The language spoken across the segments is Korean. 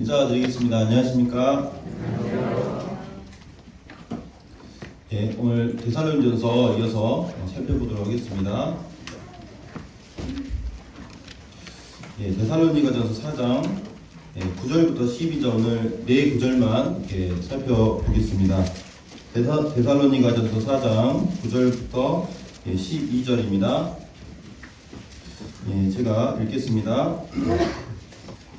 인사드리겠습니다. 안녕하십니까? 네, 오늘 데살로니가전서 이어서 살펴보도록 하겠습니다. 데살로니가전서 4장 9절부터 12절 오늘 4구절만 이렇게 살펴보겠습니다. 데살로니가전서 4장 9절부터 12절입니다. 제가 읽겠습니다.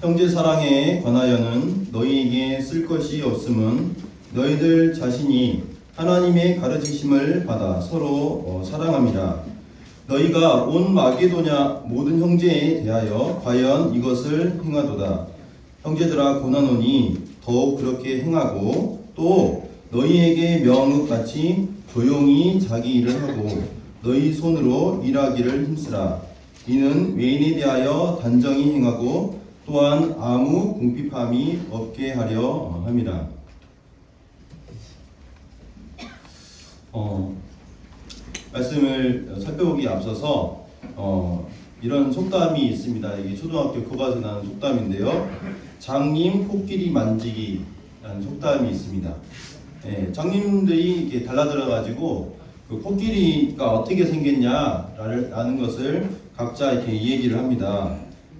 형제 사랑에 관하여는 너희에게 쓸 것이 없음은 너희들 자신이 하나님의 가르치심을 받아 서로 사랑함이라. 너희가 온 마게도냐 모든 형제에 대하여 과연 이것을 행하도다. 형제들아 고난오니 더욱 그렇게 행하고 또 너희에게 명흑같이 조용히 자기 일을 하고 너희 손으로 일하기를 힘쓰라. 이는 외인에 대하여 단정히 행하고 또한 아무 궁핍함이 없게 하려 함이라. 말씀을 살펴보기에 앞서서 이런 속담이 있습니다. 이게 초등학교 교과서에 나오는 속담인데요. 장님 코끼리 만지기라는 속담이 있습니다. 장님들이 이렇게 달라들어가지고 그 코끼리가 어떻게 생겼냐라는 것을 각자 이렇게 얘기를 합니다.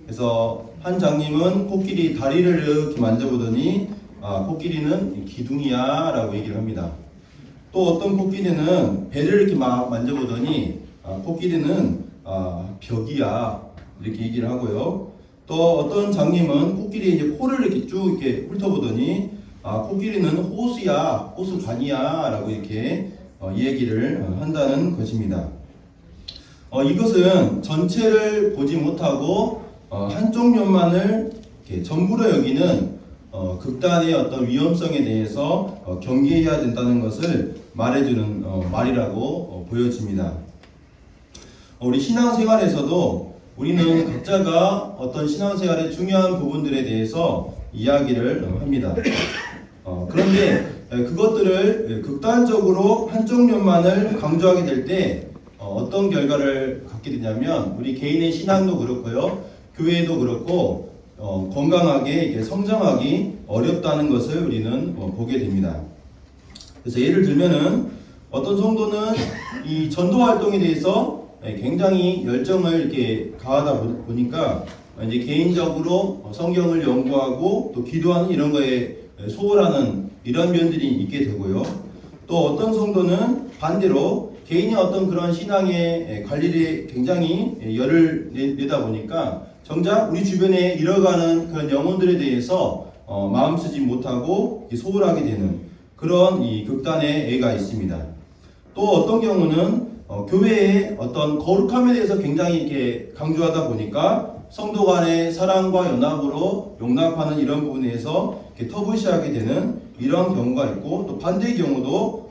그래서 한 장님은 코끼리 다리를 이렇게 만져보더니 코끼리는 기둥이야 라고 얘기를 합니다. 또 어떤 코끼리는 배를 이렇게 막 만져보더니 코끼리는 벽이야 이렇게 얘기를 하고요. 또 어떤 장님은 코끼리 이제 코를 이렇게 쭉 이렇게 훑어보더니 코끼리는 호수야, 호수관이야 라고 이렇게 얘기를 한다는 것입니다. 이것은 전체를 보지 못하고 한쪽 면만을 전부로 여기는 극단의 어떤 위험성에 대해서 경계해야 된다는 것을 말해주는 말이라고 보여집니다. 우리 신앙생활에서도 우리는 각자가 어떤 신앙생활의 중요한 부분들에 대해서 이야기를 합니다. 그런데 그것들을 극단적으로 한쪽 면만을 강조하게 될 때 어떤 결과를 갖게 되냐면 우리 개인의 신앙도 그렇고요, 교회도 그렇고 건강하게 성장하기 어렵다는 것을 우리는 보게 됩니다. 그래서 예를 들면은 어떤 성도는 이 전도 활동에 대해서 굉장히 열정을 이렇게 가하다 보니까 이제 개인적으로 성경을 연구하고 또 기도하는 이런 거에 소홀하는 이런 면들이 있게 되고요. 또 어떤 성도는 반대로 개인의 어떤 그런 신앙의 관리에 굉장히 열을 내다 보니까 정작 우리 주변에 잃어가는 그런 영혼들에 대해서 마음 쓰지 못하고 소홀하게 되는 그런 이 극단의 애가 있습니다. 또 어떤 경우는 교회의 어떤 거룩함에 대해서 굉장히 이렇게 강조하다 보니까 성도 간의 사랑과 연합으로 용납하는 이런 부분에서 이렇게 터부시하게 되는 이런 경우가 있고, 또 반대의 경우도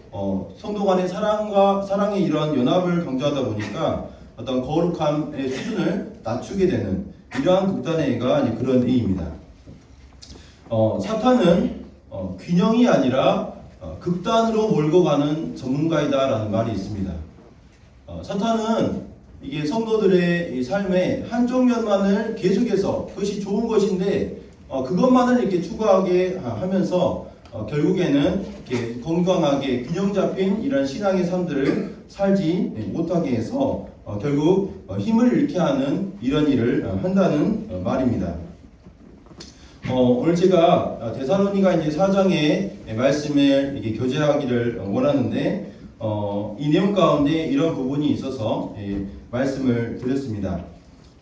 성도 간의 사랑의 이런 연합을 강조하다 보니까 어떤 거룩함의 수준을 낮추게 되는 이러한 극단의 애가 그런 애입니다. 사탄은 균형이 아니라 극단으로 몰고 가는 전문가이다라는 말이 있습니다. 사탄은 이게 성도들의 삶의 한쪽 면만을 계속해서 그것이 좋은 것인데 그것만을 이렇게 추구하게 하면서 결국에는 이렇게 건강하게 균형 잡힌 이런 신앙의 삶들을 살지 못하게 해서 결국 힘을 잃게 하는 이런 일을 한다는 말입니다. 오늘 제가 데살로니가 이제 4장의 말씀을 이렇게 교제하기를 원하는데 이 내용 가운데 이런 부분이 있어서 말씀을 드렸습니다.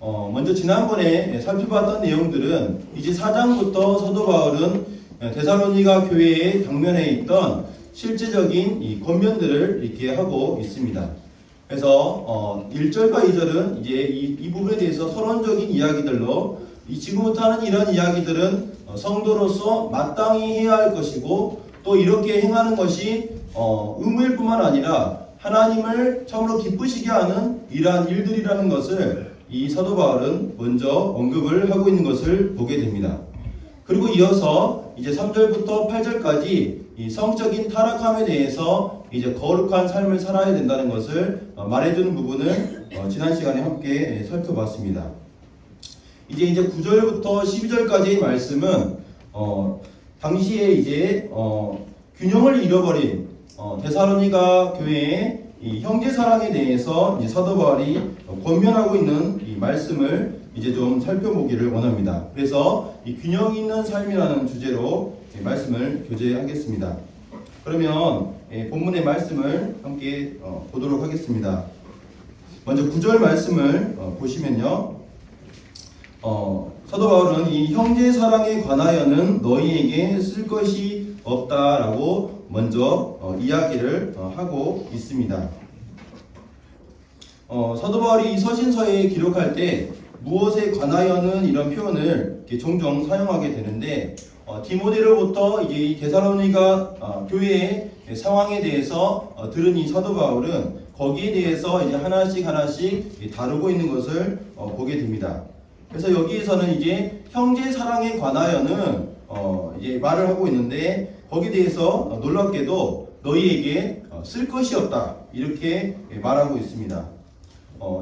먼저 지난번에 살펴봤던 내용들은 이제 4장부터 사도 바울은 데살로니가 교회의 당면에 있던 실제적인 이 권면들을 이렇게 하고 있습니다. 그래서 1절과 2절은 이제 이 부분에 대해서 서론적인 이야기들로 지금부터 하는 이런 이야기들은 성도로서 마땅히 해야 할 것이고 또 이렇게 행하는 것이 의무일 뿐만 아니라 하나님을 참으로 기쁘시게 하는 이러한 일들이라는 것을 이 사도 바울은 먼저 언급을 하고 있는 것을 보게 됩니다. 그리고 이어서 이제 3절부터 8절까지 이 성적인 타락함에 대해서 이제 거룩한 삶을 살아야 된다는 것을 말해주는 부분을 지난 시간에 함께 살펴봤습니다. 이제 9절부터 12절까지의 말씀은 당시에 이제 균형을 잃어버린 데살로니가 교회의 이 형제 사랑에 대해서 이제 사도 바울이 권면하고 있는 이 말씀을 이제 좀 살펴보기를 원합니다. 그래서 이 균형 있는 삶이라는 주제로 말씀을 교제하겠습니다. 그러면 본문의 말씀을 함께 보도록 하겠습니다. 먼저 9절 말씀을 보시면요. 사도 바울은 이 형제 사랑에 관하여는 너희에게 쓸 것이 없다라고 먼저 이야기를 하고 있습니다. 사도 바울이 이 서신서에 기록할 때 무엇에 관하여는 이런 표현을 종종 사용하게 되는데 디모데로부터 이제 이 데살로니가 교회의 상황에 대해서 들은 이 사도 바울은 거기에 대해서 이제 하나씩 다루고 있는 것을 보게 됩니다. 그래서 여기에서는 이제 형제 사랑에 관하여는 이제 말을 하고 있는데 거기에 대해서 놀랍게도 너희에게 쓸 것이 없다 이렇게 말하고 있습니다.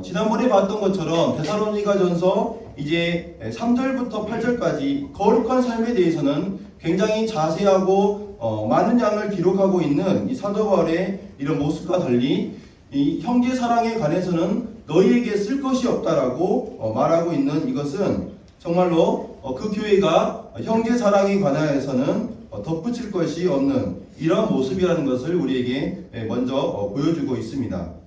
지난번에 봤던 것처럼 데살로니가전서 이제 3절부터 8절까지 거룩한 삶에 대해서는 굉장히 자세하고 많은 양을 기록하고 있는 이 사도 바울의 이런 모습과 달리 이 형제 사랑에 관해서는 너희에게 쓸 것이 없다라고 말하고 있는 이것은 정말로 그 교회가 형제 사랑에 관하여서는 덧붙일 것이 없는 이런 모습이라는 것을 우리에게 먼저 보여주고 있습니다.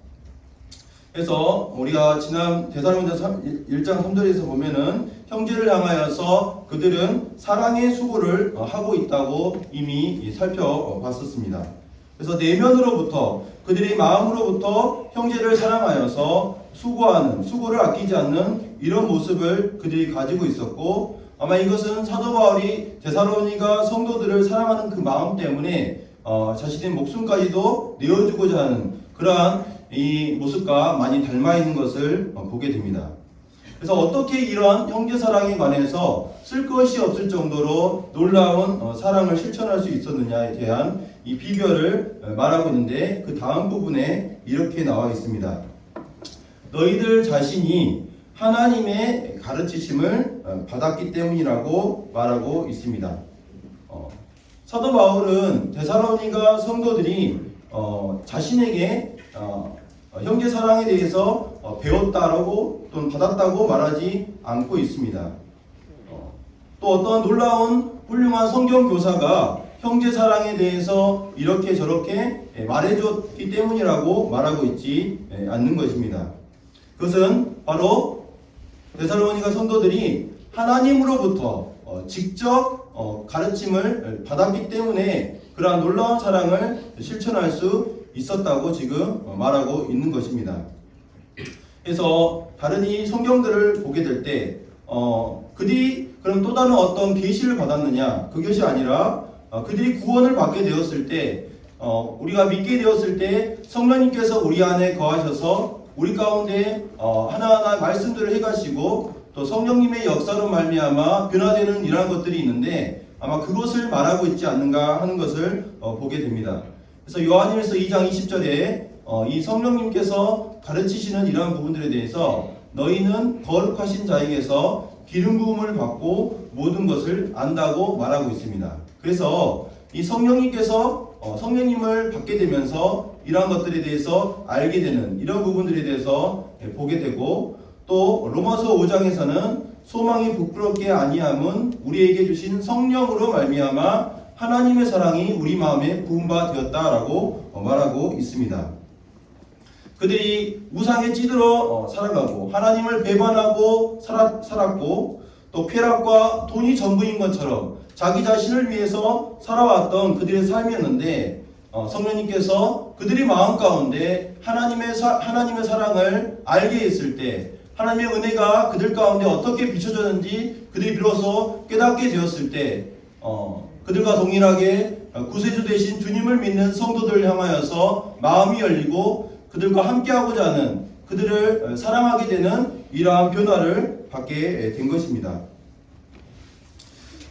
그래서 우리가 지난 데살로니가서 1장 3절에서 보면은 형제를 향하여서 그들은 사랑의 수고를 하고 있다고 이미 살펴봤었습니다. 그래서 내면으로부터 그들의 마음으로부터 형제를 사랑하여서 수고를 아끼지 않는 이런 모습을 그들이 가지고 있었고 아마 이것은 사도 바울이 데살로니가 성도들을 사랑하는 그 마음 때문에 자신의 목숨까지도 내어주고자 하는 그러한 이 모습과 많이 닮아 있는 것을 보게 됩니다. 그래서 어떻게 이러한 형제 사랑에 관해서 쓸 것이 없을 정도로 놀라운 사랑을 실천할 수 있었느냐에 대한 이 비결을 말하고 있는데 그 다음 부분에 이렇게 나와 있습니다. 너희들 자신이 하나님의 가르치심을 받았기 때문이라고 말하고 있습니다. 사도 바울은 데살로니가 성도들이 자신에게 형제 사랑에 대해서 배웠다라고 또는 받았다고 말하지 않고 있습니다. 또 어떤 놀라운 훌륭한 성경 교사가 형제 사랑에 대해서 이렇게 저렇게 말해줬기 때문이라고 말하고 있지 않는 것입니다. 그것은 바로 데살로니가 성도들이 하나님으로부터 직접 가르침을 받았기 때문에 그러한 놀라운 사랑을 실천할 수 있었다고 지금 말하고 있는 것입니다. 그래서 다른 이 성경들을 보게 될 때 그들이 그럼 또 다른 어떤 계시를 받았느냐 그것이 아니라 그들이 구원을 받게 되었을 때 우리가 믿게 되었을 때 성령님께서 우리 안에 거하셔서 우리 가운데 하나하나 말씀들을 해가시고 또 성령님의 역사로 말미암아 변화되는 이러한 것들이 있는데 아마 그것을 말하고 있지 않는가 하는 것을 보게 됩니다. 그래서 요한일서 2장 20절에 이 성령님께서 가르치시는 이러한 부분들에 대해서 너희는 거룩하신 자에게서 기름 부음을 받고 모든 것을 안다고 말하고 있습니다. 그래서 이 성령님께서 성령님을 받게 되면서 이러한 것들에 대해서 알게 되는 이런 부분들에 대해서 보게 되고 또 로마서 5장에서는 소망이 부끄럽게 아니함은 우리에게 주신 성령으로 말미암아 하나님의 사랑이 우리 마음에 부음바 되었다라고 말하고 있습니다. 그들이 우상에 찌들어 살아가고 하나님을 배반하고 살았고 또 쾌락과 돈이 전부인 것처럼 자기 자신을 위해서 살아왔던 그들의 삶이었는데 성령님께서 그들의 마음 가운데 하나님의 사랑을 알게 했을 때 하나님의 은혜가 그들 가운데 어떻게 비춰졌는지 그들이 비로소 깨닫게 되었을 때 그들과 동일하게 구세주 되신 주님을 믿는 성도들을 향하여서 마음이 열리고 그들과 함께하고자 하는 그들을 사랑하게 되는 이러한 변화를 받게 된 것입니다.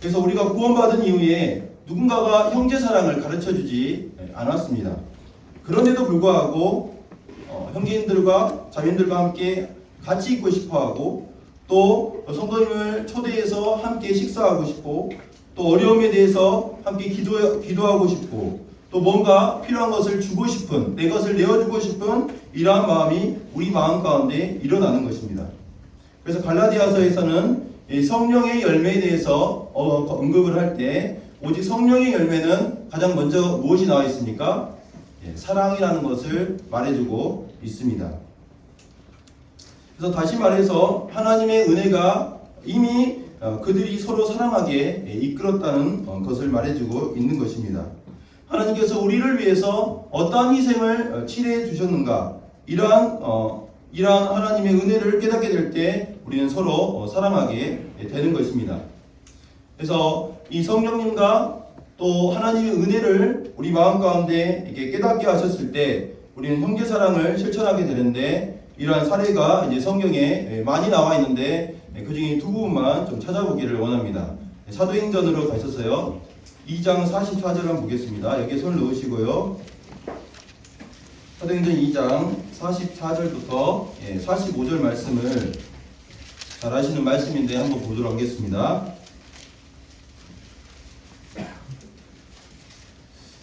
그래서 우리가 구원받은 이후에 누군가가 형제 사랑을 가르쳐주지 않았습니다. 그런데도 불구하고 형제인들과 자매인들과 함께 같이 있고 싶어하고 또 성도님을 초대해서 함께 식사하고 싶고 또 어려움에 대해서 함께 기도하고 싶고 또 뭔가 필요한 것을 주고 싶은, 내 것을 내어주고 싶은 이러한 마음이 우리 마음 가운데 일어나는 것입니다. 그래서 갈라디아서에서는 성령의 열매에 대해서 언급을 할 때 오직 성령의 열매는 가장 먼저 무엇이 나와 있습니까? 사랑이라는 것을 말해주고 있습니다. 그래서 다시 말해서 하나님의 은혜가 이미 그들이 서로 사랑하게 이끌었다는 것을 말해주고 있는 것입니다. 하나님께서 우리를 위해서 어떠한 희생을 치료해 주셨는가, 이러한 하나님의 은혜를 깨닫게 될 때 우리는 서로 사랑하게 되는 것입니다. 그래서 이 성령님과 또 하나님의 은혜를 우리 마음 가운데 이렇게 깨닫게 하셨을 때 우리는 형제 사랑을 실천하게 되는데, 이러한 사례가 이제 성경에 많이 나와 있는데 그 중에 두 부분만 좀 찾아보기를 원합니다. 사도행전으로 가셔서요. 2장 44절 한번 보겠습니다. 여기에 손을 넣으시고요. 사도행전 2장 44절부터 45절 말씀을 잘 아시는 말씀인데 한번 보도록 하겠습니다.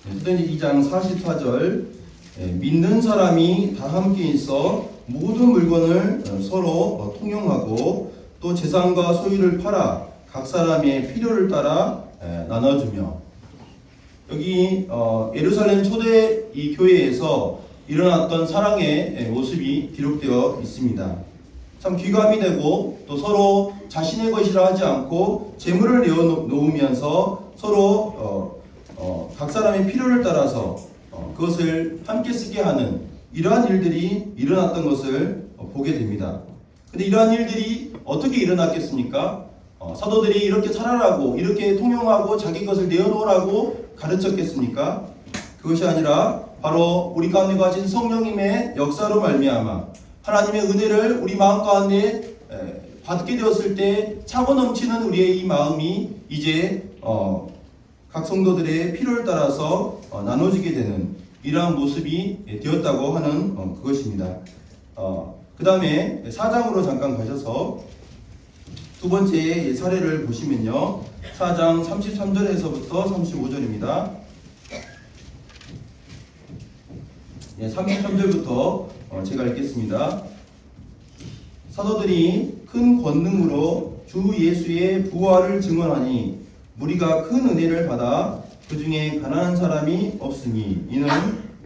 사도행전 2장 44절 믿는 사람이 다 함께 있어 모든 물건을 서로 통용하고 또 재산과 소유를 팔아 각 사람의 필요를 따라 나눠주며, 여기 예루살렘 초대 이 교회에서 일어났던 사랑의 모습이 기록되어 있습니다. 참 귀감이 되고 또 서로 자신의 것이라 하지 않고 재물을 내어놓으면서 서로 각 사람의 필요를 따라서 그것을 함께 쓰게 하는 이러한 일들이 일어났던 것을 보게 됩니다. 근데 이러한 일들이 어떻게 일어났겠습니까? 사도들이 이렇게 살아라고, 이렇게 통용하고 자기 것을 내어놓으라고 가르쳤겠습니까? 그것이 아니라 바로 우리 가운데 가진 성령님의 역사로 말미암아 하나님의 은혜를 우리 마음 가운데 받게 되었을 때 차고 넘치는 우리의 이 마음이 이제 각 성도들의 필요를 따라서 나눠지게 되는 이러한 모습이 되었다고 하는 그것입니다. 그 다음에 4장으로 잠깐 가셔서 두 번째 사례를 보시면요. 4장 33절에서부터 35절입니다. 33절부터 제가 읽겠습니다. 사도들이 큰 권능으로 주 예수의 부활을 증언하니 무리가 큰 은혜를 받아 그 중에 가난한 사람이 없으니 이는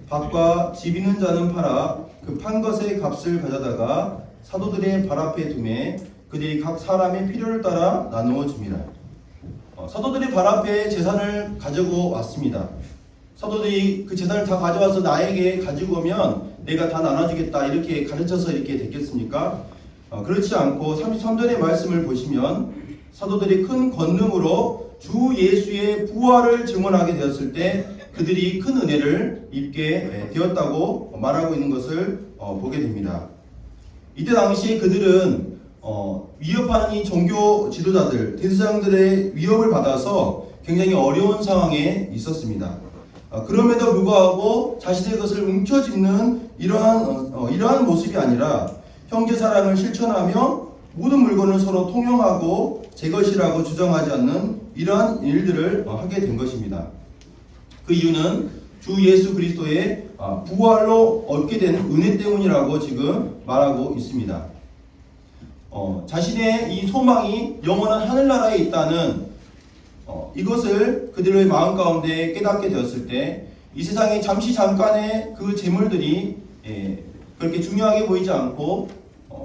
밭과 집 있는 자는 팔아 그 판 것의 값을 가져다가 사도들의 발 앞에 두매 그들이 각 사람의 필요를 따라 나누어 줍니다. 사도들의 발 앞에 재산을 가지고 왔습니다. 사도들이 그 재산을 다 가져와서 나에게 가지고 오면 내가 다 나눠주겠다 이렇게 가르쳐서 이렇게 됐겠습니까? 그렇지 않고 33절의 말씀을 보시면 사도들이 큰 권능으로 주 예수의 부활을 증언하게 되었을 때 그들이 큰 은혜를 입게 되었다고 말하고 있는 것을 보게 됩니다. 이때 당시 그들은 위협하는 이 종교 지도자들, 대제사장들의 위협을 받아서 굉장히 어려운 상황에 있었습니다. 그럼에도 불구하고 자신의 것을 움켜쥐는 이러한 모습이 아니라 형제 사랑을 실천하며 모든 물건을 서로 통용하고 제 것이라고 주장하지 않는 이러한 일들을 하게 된 것입니다. 그 이유는 주 예수 그리스도의 부활로 얻게 된 은혜 때문이라고 지금 말하고 있습니다. 자신의 이 소망이 영원한 하늘나라에 있다는 이것을 그들의 마음 가운데 깨닫게 되었을 때 이 세상에 잠깐의 그 재물들이 그렇게 중요하게 보이지 않고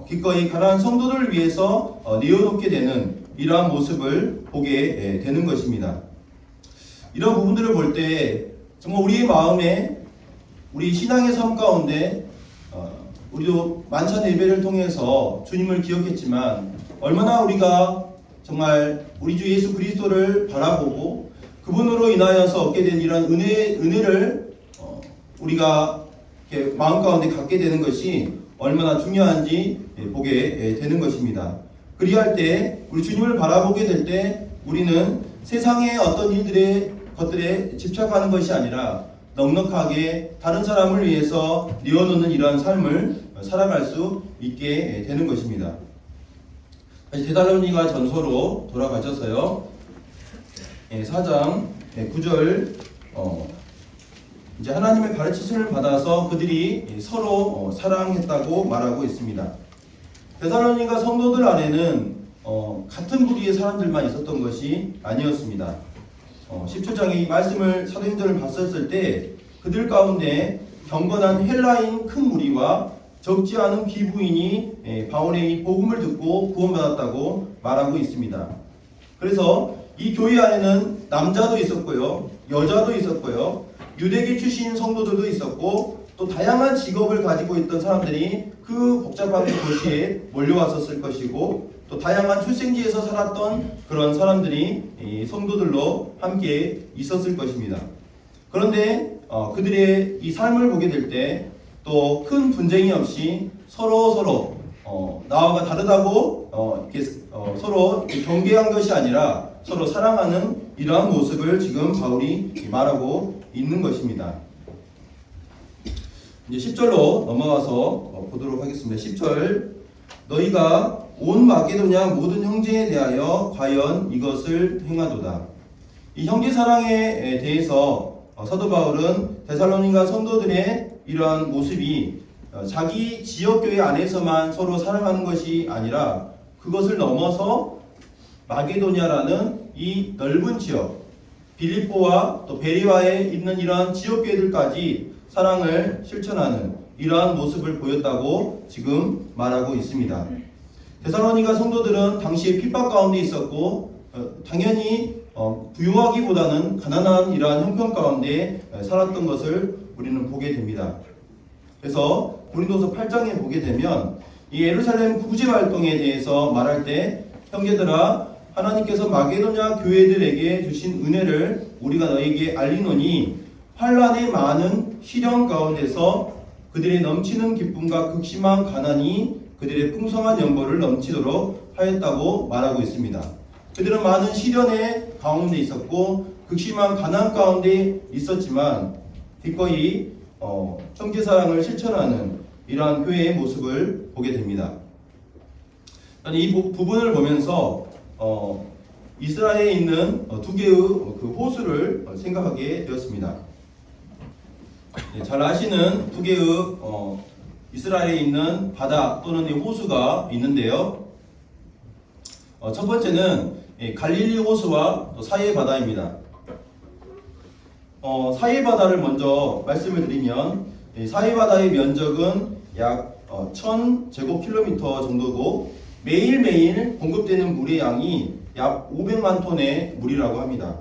기꺼이 가난한 성도들을 위해서 내어놓게 되는 이러한 모습을 보게 되는 것입니다. 이런 부분들을 볼 때 정말 우리의 마음에 우리 신앙의 삶 가운데 우리도 만찬 예배를 통해서 주님을 기억했지만 얼마나 우리가 정말 우리 주 예수 그리스도를 바라보고 그분으로 인하여서 얻게 된 이런 은혜를 우리가 이렇게 마음 가운데 갖게 되는 것이 얼마나 중요한지 보게 되는 것입니다. 그리할 때 우리 주님을 바라보게 될 때 우리는 세상의 어떤 것들에 집착하는 것이 아니라 넉넉하게 다른 사람을 위해서 내어놓는 이러한 삶을 살아갈 수 있게 되는 것입니다. 다시 데살로니가 전서로 돌아가셔서요. 4장 9절 이제 하나님의 가르치심을 받아서 그들이 서로 사랑했다고 말하고 있습니다. 데살로니가 성도들 안에는 같은 부류의 사람들만 있었던 것이 아니었습니다. 17장의 이 말씀을 사도행전을 봤었을 때 그들 가운데 경건한 헬라인 큰 무리와 적지 않은 비부인이 바울의 이 복음을 듣고 구원받았다고 말하고 있습니다. 그래서 이 교회 안에는 남자도 있었고요, 여자도 있었고요, 유대계 출신 성도들도 있었고, 또 다양한 직업을 가지고 있던 사람들이 그 복잡한 도시에 몰려왔었을 것이고, 또 다양한 출생지에서 살았던 그런 사람들이 성도들로 함께 있었을 것입니다. 그런데 그들의 이 삶을 보게 될 때 또 큰 분쟁이 없이 서로 나와 다르다고 서로 경계한 것이 아니라 서로 사랑하는 이러한 모습을 지금 바울이 말하고 있는 것입니다. 이제 10절로 넘어가서 보도록 하겠습니다. 10절, 너희가 온 마게도냐 모든 형제에 대하여 과연 이것을 행하도다. 이 형제 사랑에 대해서 사도 바울은 데살로니가 성도들의 이러한 모습이 자기 지역교회 안에서만 서로 사랑하는 것이 아니라 그것을 넘어서 마게도냐라는 이 넓은 지역, 빌립보와 또 베레아에 있는 이러한 지역교회들까지 사랑을 실천하는 이러한 모습을 보였다고 지금 말하고 있습니다. 데살로니가 성도들은 당시에 핍박 가운데 있었고 당연히 부유하기보다는 가난한 이러한 형편 가운데 살았던 것을 우리는 보게 됩니다. 그래서 고린도서 8장에 보게 되면 이 예루살렘 구제 활동에 대해서 말할 때 형제들아 하나님께서 마게도냐 교회들에게 주신 은혜를 우리가 너에게 알리노니 환난의 많은 시련 가운데서 그들의 넘치는 기쁨과 극심한 가난이 그들의 풍성한 연보를 넘치도록 하였다고 말하고 있습니다. 그들은 많은 시련의 가운데 있었고 극심한 가난 가운데 있었지만 기꺼이 형제사랑을 실천하는 이러한 교회의 모습을 보게 됩니다. 이 부분을 보면서 이스라엘에 있는 두 개의 그 호수를 생각하게 되었습니다. 잘 아시는 두 개의 이스라엘에 있는 바다 또는 호수가 있는데요. 첫 번째는 갈릴리 호수와 사해 바다입니다. 사해 바다를 먼저 말씀을 드리면 사해 바다의 면적은 약 1000제곱킬로미터 정도고 매일매일 공급되는 물의 양이 약 500만 톤의 물이라고 합니다.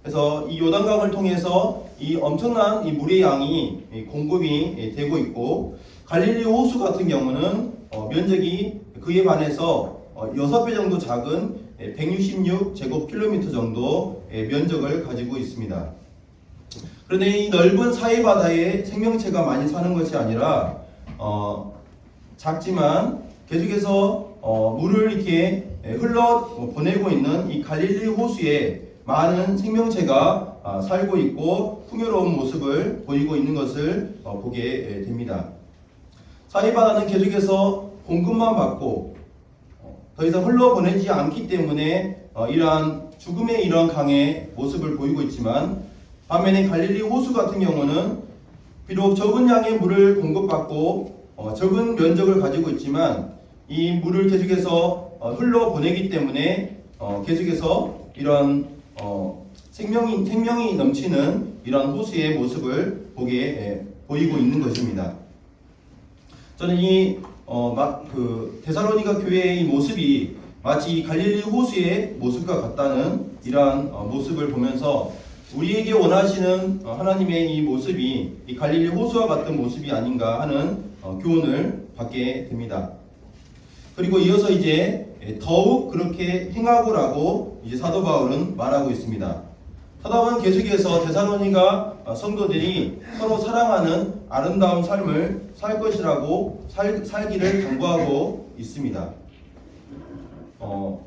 그래서 이 요단강을 통해서 이 엄청난 이 물의 양이 공급이 되고 있고 갈릴리 호수 같은 경우는 면적이 그에 반해서 6배 정도 작은 166제곱킬로미터 정도 면적을 가지고 있습니다. 그런데 이 넓은 사해 바다에 생명체가 많이 사는 것이 아니라 작지만 계속해서 물을 이렇게 흘러 보내고 있는 이 갈릴리 호수에 많은 생명체가 살고 있고 풍요로운 모습을 보이고 있는 것을 보게 됩니다. 사해 바다는 계속해서 공급만 받고 더 이상 흘러 보내지 않기 때문에 이러한 죽음의 이러한 강의 모습을 보이고 있지만 반면에 갈릴리 호수 같은 경우는 비록 적은 양의 물을 공급받고 적은 면적을 가지고 있지만 이 물을 계속해서 흘러 보내기 때문에 계속해서 이런 생명이 넘치는 이런 호수의 모습을 보이고 있는 것입니다. 저는 데살로니가 교회의 이 모습이 마치 갈릴리 호수의 모습과 같다는 이러한 모습을 보면서 우리에게 원하시는 하나님의 이 모습이 이 갈릴리 호수와 같은 모습이 아닌가 하는 교훈을 받게 됩니다. 그리고 이어서 이제 더욱 그렇게 행하고라고 이제 사도 바울은 말하고 있습니다. 사도 바울은 계속해서 데살로니가 성도들이 서로 사랑하는 아름다운 삶을 살 것이라고 살기를 당부하고 있습니다.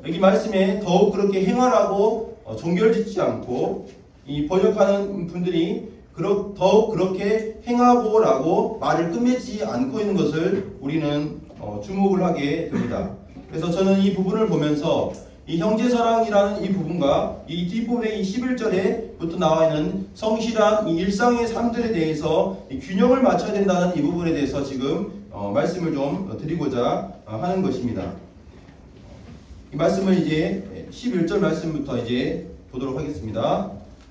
여기 말씀에 더욱 그렇게 행하라고 종결짓지 않고 이 번역하는 분들이 더욱 그렇게 행하고라고 말을 끝맺지 않고 있는 것을 우리는 주목을 하게 됩니다. 그래서 저는 이 부분을 보면서 이 형제사랑이라는 이 부분과 이 뒷부분의 이 11절에부터 나와 있는 성실한 이 일상의 삶들에 대해서 이 균형을 맞춰야 된다는 이 부분에 대해서 지금 말씀을 좀 드리고자 하는 것입니다. 이 말씀을 이제 11절 말씀부터 이제 보도록 하겠습니다.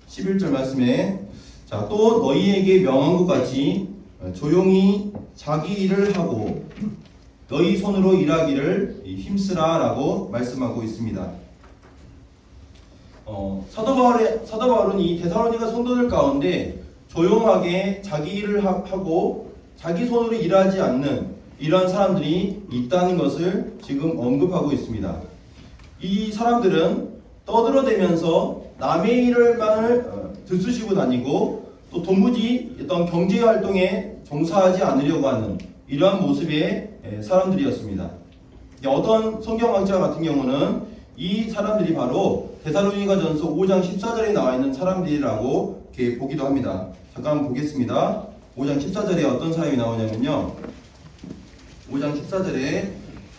11절 말씀에 자, 또 너희에게 명한 것 같이 조용히 자기 일을 하고 너희 손으로 일하기를 힘쓰라 라고 말씀하고 있습니다. 사도 바울은 이 데살로니가 성도들 가운데 조용하게 자기 일을 하고 자기 손으로 일하지 않는 이런 사람들이 있다는 것을 지금 언급하고 있습니다. 이 사람들은 떠들어대면서 남의 일을만을 들쑤시고 다니고 또 도무지 어떤 경제활동에 종사하지 않으려고 하는 이러한 모습의 사람들이었습니다. 어떤 성경학자 같은 경우는 이 사람들이 바로 데살로니가전서 5장 14절에 나와 있는 사람들이라고 이렇게 보기도 합니다. 잠깐 보겠습니다. 5장 14절에 어떤 사람이 나오냐면요. 5장 14절에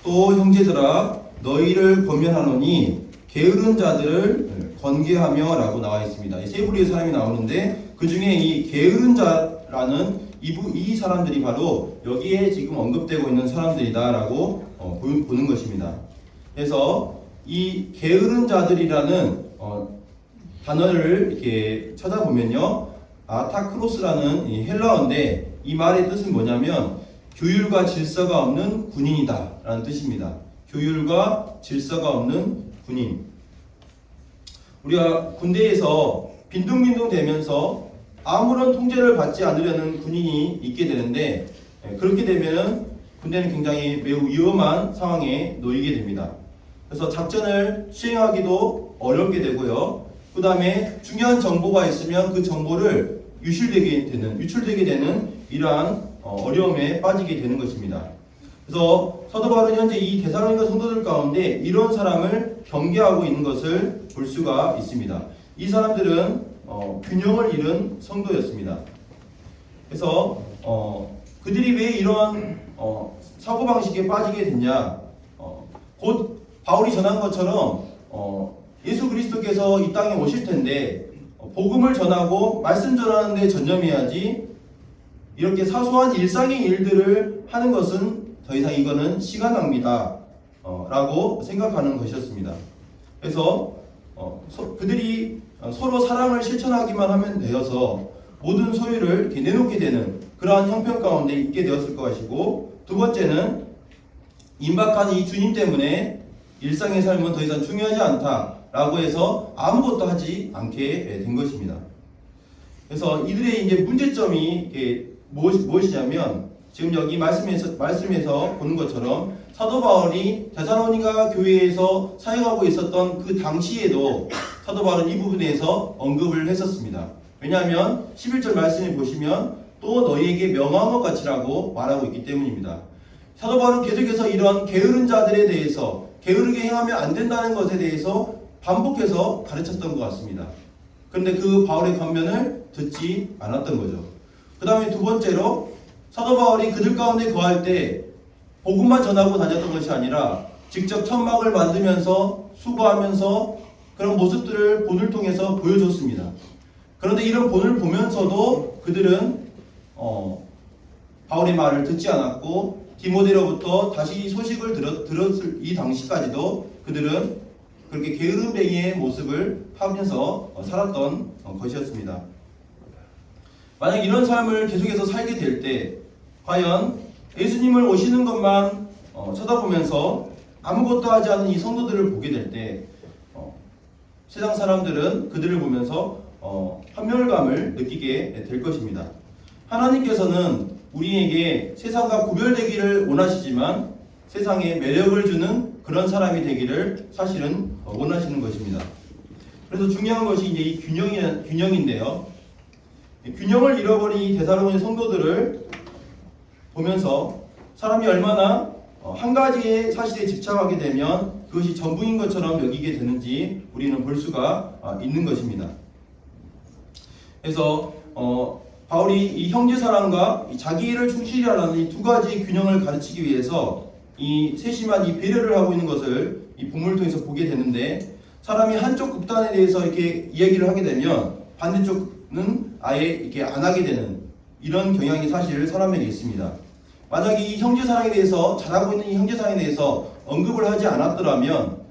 또 형제들아 너희를 권면하노니 게으른 자들을 권계하며 라고 나와 있습니다. 세 부류의 사람이 나오는데 그 중에 이 게으른 자라는 이 사람들이 바로 여기에 지금 언급되고 있는 사람들이다 라고 보는 것입니다. 그래서 이 게으른 자들이라는 단어를 이렇게 찾아보면요. 아타크로스라는 이 헬라어인데 이 말의 뜻은 뭐냐면 규율과 질서가 없는 군인이다 라는 뜻입니다. 규율과 질서가 없는 군인. 우리가 군대에서 빈둥빈둥 되면서 아무런 통제를 받지 않으려는 군인이 있게 되는데 그렇게 되면 군대는 굉장히 매우 위험한 상황에 놓이게 됩니다. 그래서 작전을 수행하기도 어렵게 되고요. 그 다음에 중요한 정보가 있으면 그 정보를 유출되게 되는 이러한 어려움에 빠지게 되는 것입니다. 그래서 사도 바울은 현재 이 데살로니가 성도들 가운데 이런 사람을 경계하고 있는 것을 볼 수가 있습니다. 이 사람들은 균형을 잃은 성도였습니다. 그래서 그들이 왜 이런 사고방식에 빠지게 됐냐, 곧 바울이 전한 것처럼 예수 그리스도께서 이 땅에 오실 텐데 복음을 전하고 말씀 전하는 데 전념해야지 이렇게 사소한 일상의 일들을 하는 것은 더 이상 이거는 시간 낭비다 라고 생각하는 것이었습니다. 그래서 그들이 서로 사랑을 실천하기만 하면 되어서 모든 소유를 이렇게 내놓게 되는 그러한 형편 가운데 있게 되었을 것이고, 두 번째는 임박한 이 주님 때문에 일상의 삶은 더 이상 중요하지 않다라고 해서 아무것도 하지 않게 된 것입니다. 그래서 이들의 이제 문제점이 무엇이냐면 지금 여기 말씀에서 보는 것처럼 사도 바울이 데살로니가 교회에서 사역하고 있었던 그 당시에도 사도 바울은 이 부분에서 언급을 했었습니다. 왜냐하면 11절 말씀을 보시면 또 너희에게 명한 것 같이라고 말하고 있기 때문입니다. 사도 바울은 계속해서 이런 게으른 자들에 대해서 게으르게 행하면 안 된다는 것에 대해서 반복해서 가르쳤던 것 같습니다. 그런데 그 바울의 권면을 듣지 않았던 거죠. 그 다음에 두 번째로 사도 바울이 그들 가운데 거할 때 복음만 전하고 다녔던 것이 아니라 직접 천막을 만들면서 수고하면서 그런 모습들을 본을 통해서 보여줬습니다. 그런데 이런 본을 보면서도 그들은 바울의 말을 듣지 않았고 디모데로부터 다시 소식을 들었을 이 당시까지도 그들은 그렇게 게으름뱅이의 모습을 하면서 살았던 것이었습니다. 만약 이런 삶을 계속해서 살게 될 때 과연 예수님을 오시는 것만 쳐다보면서 아무것도 하지 않는 이 성도들을 보게 될 때 세상 사람들은 그들을 보면서 환멸감을 느끼게 될 것입니다. 하나님께서는 우리에게 세상과 구별되기를 원하시지만 세상에 매력을 주는 그런 사람이 되기를 사실은 원하시는 것입니다. 그래서 중요한 것이 이제 이 균형인데요. 균형을 잃어버린 이 데살로니 성도들을 보면서 사람이 얼마나 한 가지의 사실에 집착하게 되면 그것이 전부인 것처럼 여기게 되는지 우리는 볼 수가 있는 것입니다. 그래서 바울이 이 형제 사랑과 자기 일을 충실히 하라는 이 두 가지 균형을 가르치기 위해서 이 세심한 이 배려를 하고 있는 것을 이 본문을 통해서 보게 되는데, 사람이 한쪽 극단에 대해서 이렇게 이야기를 하게 되면 반대쪽은 아예 이렇게 안 하게 되는 이런 경향이 사실 사람에게 있습니다. 만약에 이 형제사랑에 대해서 잘하고 있는 이 형제사랑에 대해서 언급을 하지 않았더라면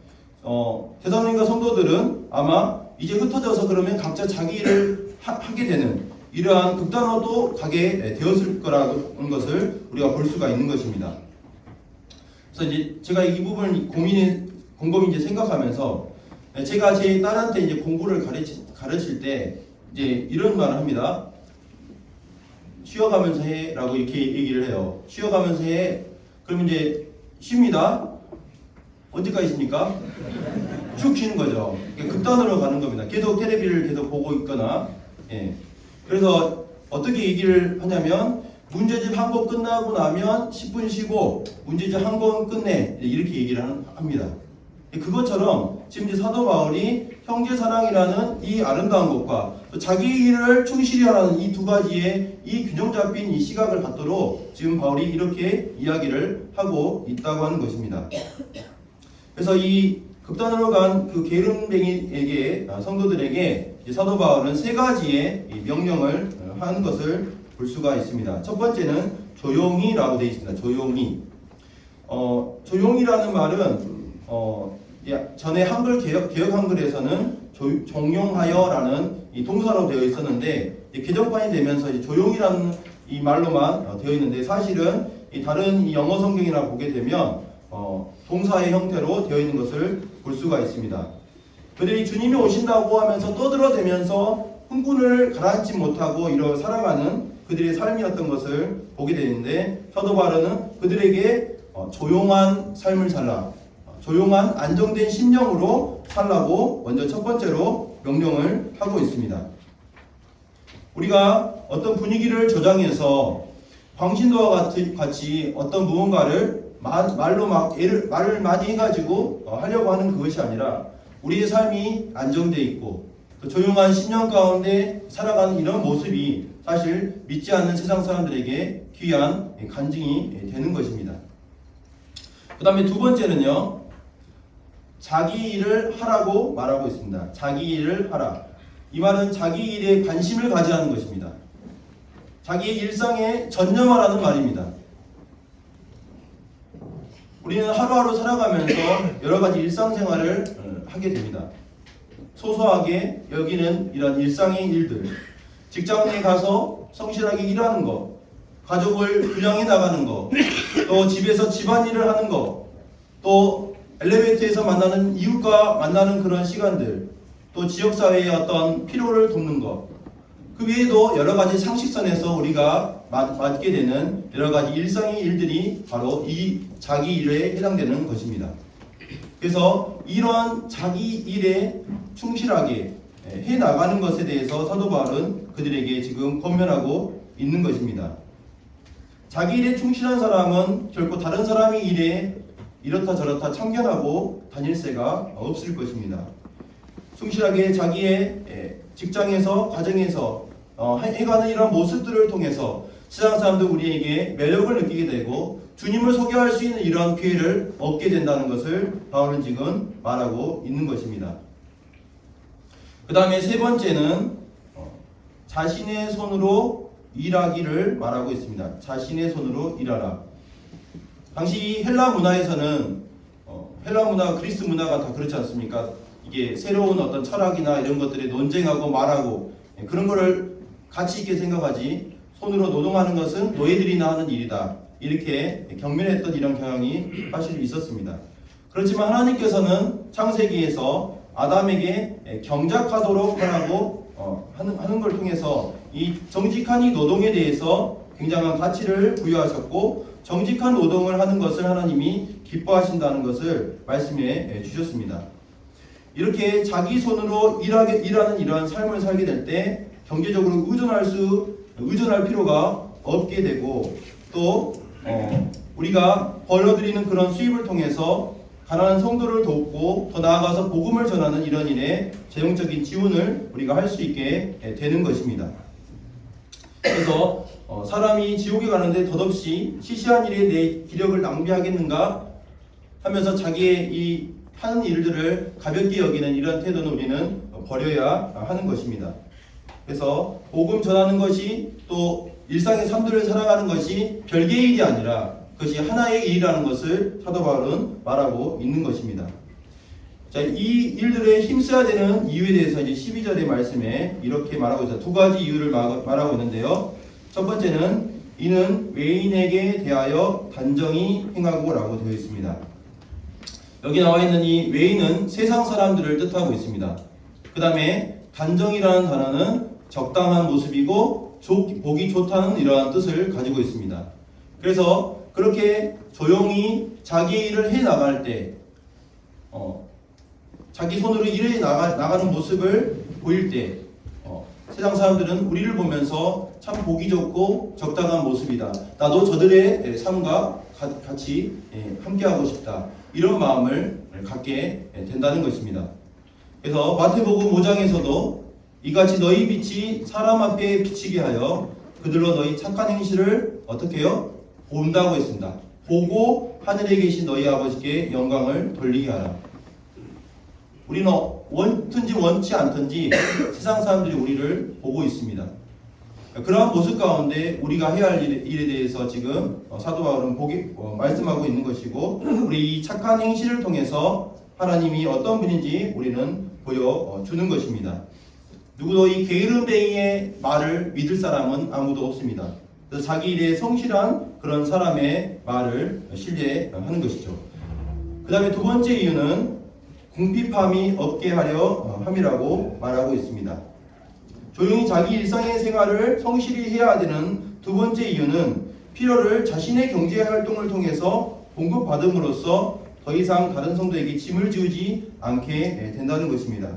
데살로니가 성도들은 아마 이제 흩어져서 그러면 각자 자기 일을 하게 되는 이러한 극단으로도 가게 되었을 거라는 것을 우리가 볼 수가 있는 것입니다. 그래서 이제 제가 이 부분을 곰곰이 이제 생각하면서 제가 제 딸한테 이제 공부를 가르칠 때 이제 이런 말을 합니다. 쉬어가면서 해라고 이렇게 얘기를 해요. 쉬어가면서 해. 그러면 이제 쉽니다. 언제까지 쉽니까? 쭉 쉬는 거죠. 극단으로 가는 겁니다. 계속 텔레비를 계속 보고 있거나. 예. 그래서 어떻게 얘기를 하냐면 문제집 한 권 끝나고 나면 10분 쉬고 문제집 한 권 끝내 이렇게 얘기를 합니다. 그것처럼 지금 이제 사도 바울이 형제사랑이라는 이 아름다운 것과 또 자기 일을 충실히 하라는 이 두 가지의 이 균형 잡힌 이 시각을 갖도록 지금 바울이 이렇게 이야기를 하고 있다고 하는 것입니다. 그래서 이 극단으로 간 그 게으름뱅이에게 성도들에게 사도 바울은 세 가지의 명령을 하는 것을 볼 수가 있습니다. 첫 번째는 조용히라고 되어 있습니다. 조용히. 조용히라는 말은 전에 한글 개혁 한글에서는 종용하여라는 이 동사로 되어 있었는데 개정판이 되면서 이제 조용히라는 이 말로만 되어 있는데 사실은 이 다른 이 영어 성경이나 보게 되면 동사의 형태로 되어 있는 것을 볼 수가 있습니다. 그들이 주님이 오신다고 하면서 떠들어대면서 흥분을 가라앉지 못하고 이러 살아가는 그들의 삶이었던 것을 보게 되는데 사도 바울은 그들에게 조용한 삶을 살라, 조용한 안정된 심령으로 살라고 먼저 첫 번째로 명령을 하고 있습니다. 우리가 어떤 분위기를 조장해서 광신도와 같이 어떤 무언가를 말로 말을 많이 해가지고 하려고 하는 그것이 아니라 우리의 삶이 안정되어 있고 또 조용한 심령 가운데 살아가는 이런 모습이 사실 믿지 않는 세상 사람들에게 귀한 간증이 되는 것입니다. 그 다음에 두 번째는요, 자기 일을 하라고 말하고 있습니다. 자기 일을 하라. 이 말은 자기 일에 관심을 가지라는 것입니다. 자기의 일상에 전념하라는 말입니다. 우리는 하루하루 살아가면서 여러 가지 일상생활을 하게 됩니다. 소소하게 여기는 이런 일상의 일들, 직장에 가서 성실하게 일하는 것, 가족을 부양해 나가는 것, 또 집에서 집안일을 하는 것, 또 엘리베이터에서 만나는 이웃과 만나는 그런 시간들, 또 지역사회의 어떤 필요를 돕는 것, 그 외에도 여러 가지 상식선에서 우리가 맡게 되는 여러 가지 일상의 일들이 바로 이 자기 일에 해당되는 것입니다. 그래서 이러한 자기 일에 충실하게 해 나가는 것에 대해서 사도 바울은 그들에게 지금 권면하고 있는 것입니다. 자기 일에 충실한 사람은 결코 다른 사람의 일에 이렇다 저렇다 참견하고 다닐 새가 없을 것입니다. 충실하게 자기의 직장에서 가정에서 해가는 이런 모습들을 통해서 세상 사람들 우리에게 매력을 느끼게 되고 주님을 소개할 수 있는 이러한 기회를 얻게 된다는 것을 바울은 지금 말하고 있는 것입니다. 그 다음에 세 번째는 자신의 손으로 일하기를 말하고 있습니다. 자신의 손으로 일하라. 당시 헬라 문화에서는 헬라 문화, 그리스 문화가 다 그렇지 않습니까? 이게 새로운 어떤 철학이나 이런 것들에 논쟁하고 말하고 그런 거를 가치 있게 생각하지 손으로 노동하는 것은 노예들이나 하는 일이다. 이렇게 경멸했던 이런 경향이 사실 있었습니다. 그렇지만 하나님께서는 창세기에서 아담에게 경작하도록 하라고 하는 걸 통해서 이 정직한 이 노동에 대해서 굉장한 가치를 부여하셨고 정직한 노동을 하는 것을 하나님이 기뻐하신다는 것을 말씀해 주셨습니다. 이렇게 자기 손으로 일하는 이러한 삶을 살게 될 때 경제적으로 의존할 필요가 없게 되고 또 우리가 벌어들이는 그런 수입을 통해서 가난한 성도를 돕고 더 나아가서 복음을 전하는 이런 일에 재정적인 지원을 우리가 할 수 있게 되는 것입니다. 그래서 사람이 지옥에 가는데 덧없이 시시한 일에 내 기력을 낭비하겠는가 하면서 자기의 이 하는 일들을 가볍게 여기는 이런 태도는 우리는 버려야 하는 것입니다. 그래서 복음 전하는 것이 또 일상의 삶들을 살아가는 것이 별개의 일이 아니라 그것이 하나의 일이라는 것을 사도 바울은 말하고 있는 것입니다. 자, 이 일들에 힘써야 되는 이유에 대해서 이제 12절의 말씀에 이렇게 말하고 있어요. 두 가지 이유를 말하고 있는데요. 첫 번째는 이는 외인에게 대하여 단정히 행하고 라고 되어 있습니다. 여기 나와 있는 이 외인은 세상 사람들을 뜻하고 있습니다. 그 다음에 단정이라는 단어는 적당한 모습이고 보기 좋다는 이러한 뜻을 가지고 있습니다. 그래서 그렇게 조용히 자기 일을 해 나갈 때 자기 손으로 일해 나가는 모습을 보일 때 세상 사람들은 우리를 보면서 참 보기 좋고 적당한 모습이다. 나도 저들의 삶과 같이 함께하고 싶다. 이런 마음을 갖게 된다는 것입니다. 그래서 마태복음 5장에서도 이같이 너희 빛이 사람 앞에 비치게 하여 그들로 너희 착한 행실을 어떻게 해요? 본다고 했습니다. 보고 하늘에 계신 너희 아버지께 영광을 돌리게 하라. 우리는 원든지 원치 않든지 세상 사람들이 우리를 보고 있습니다. 그러한 모습 가운데 우리가 해야 할 일에 대해서 지금 사도 바울은 말씀하고 있는 것이고, 우리 이 착한 행실을 통해서 하나님이 어떤 분인지 우리는 보여주는 것입니다. 누구도 이 게으름뱅이의 말을 믿을 사람은 아무도 없습니다. 그래서 자기 일에 성실한 그런 사람의 말을 신뢰하는 것이죠. 그 다음에 두 번째 이유는 궁핍함이 없게 하려 함이라고 말하고 있습니다. 조용히 자기 일상의 생활을 성실히 해야 되는 두 번째 이유는 필요를 자신의 경제 활동을 통해서 공급받음으로써 더 이상 다른 성도에게 짐을 지우지 않게 된다는 것입니다.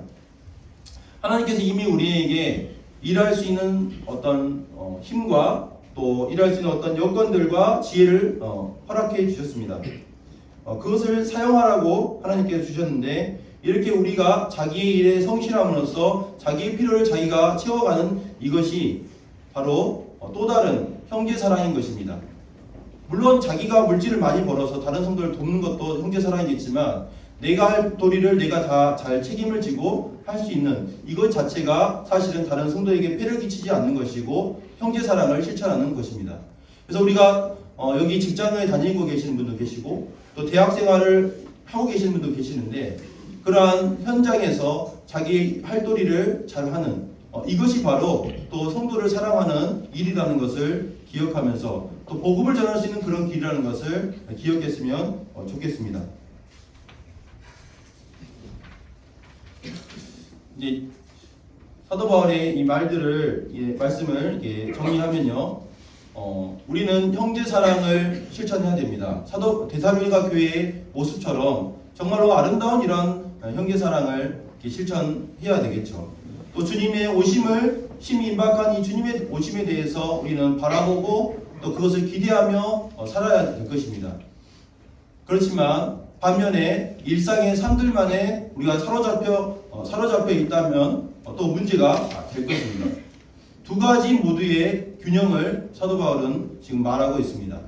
하나님께서 이미 우리에게 일할 수 있는 어떤 힘과 또 일할 수 있는 어떤 여건들과 지혜를 허락해 주셨습니다. 그것을 사용하라고 하나님께서 주셨는데, 이렇게 우리가 자기의 일에 성실함으로써 자기의 필요를 자기가 채워가는 이것이 바로 또 다른 형제사랑인 것입니다. 물론 자기가 물질을 많이 벌어서 다른 성도를 돕는 것도 형제사랑이겠지만, 내가 할 도리를 내가 다 잘 책임을 지고 할 수 있는 이것 자체가 사실은 다른 성도에게 폐를 끼치지 않는 것이고 형제사랑을 실천하는 것입니다. 그래서 우리가 여기 직장을 다니고 계시는 분도 계시고 또 대학생활을 하고 계시는 분도 계시는데, 그러한 현장에서 자기 할 도리를 잘하는 이것이 바로 또 성도를 사랑하는 일이라는 것을 기억하면서 또 복음을 전할 수 있는 그런 길이라는 것을 기억했으면 좋겠습니다. 이제 사도 바울의 이 말씀을 이렇게 정리하면요, 우리는 형제 사랑을 실천해야 됩니다. 데살로니가 교회의 모습처럼 정말로 아름다운 이런 형제 사랑을 실천해야 되겠죠. 또 주님의 오심을 심히 임박한 이 주님의 오심에 대해서 우리는 바라보고 또 그것을 기대하며 살아야 될 것입니다. 그렇지만 반면에 일상의 삶들만에 우리가 사로잡혀 있다면 또 문제가 될 것입니다. 두 가지 모두의 균형을 사도 바울은 지금 말하고 있습니다.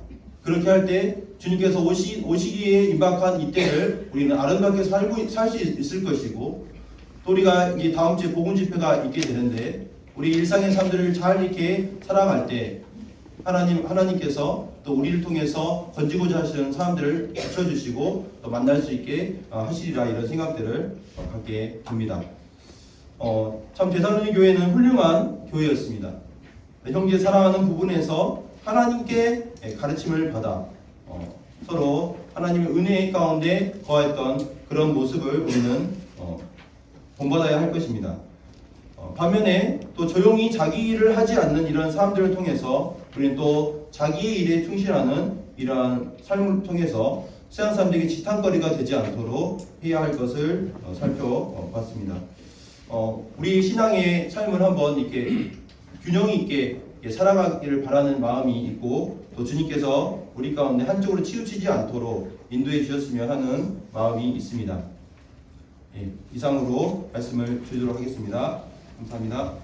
그렇게 할 때 주님께서 오시기에 임박한 이때를 우리는 아름답게 살 수 있을 것이고, 또 우리가 이 다음 주에 복음 집회가 있게 되는데 우리 일상의 삶들을 잘 이렇게 살아갈 때 하나님께서 또 우리를 통해서 건지고자 하시는 사람들을 붙여주시고 또 만날 수 있게 하시리라, 이런 생각들을 갖게 됩니다. 참 데살로니 교회는 훌륭한 교회였습니다. 형제 사랑하는 부분에서 하나님께 가르침을 받아 서로 하나님의 은혜 가운데 거했던 그런 모습을 우리는 본받아야 할 것입니다. 반면에 또 조용히 자기 일을 하지 않는 이런 사람들을 통해서 우리는 또 자기의 일에 충실하는 이러한 삶을 통해서 세상 사람들에게 지탄거리가 되지 않도록 해야 할 것을 살펴봤습니다. 우리 신앙의 삶을 한번 이렇게 균형 있게 살아가기를 바라는 마음이 있고, 또 주님께서 우리 가운데 한쪽으로 치우치지 않도록 인도해 주셨으면 하는 마음이 있습니다. 이상으로 말씀을 드리도록 하겠습니다. 감사합니다.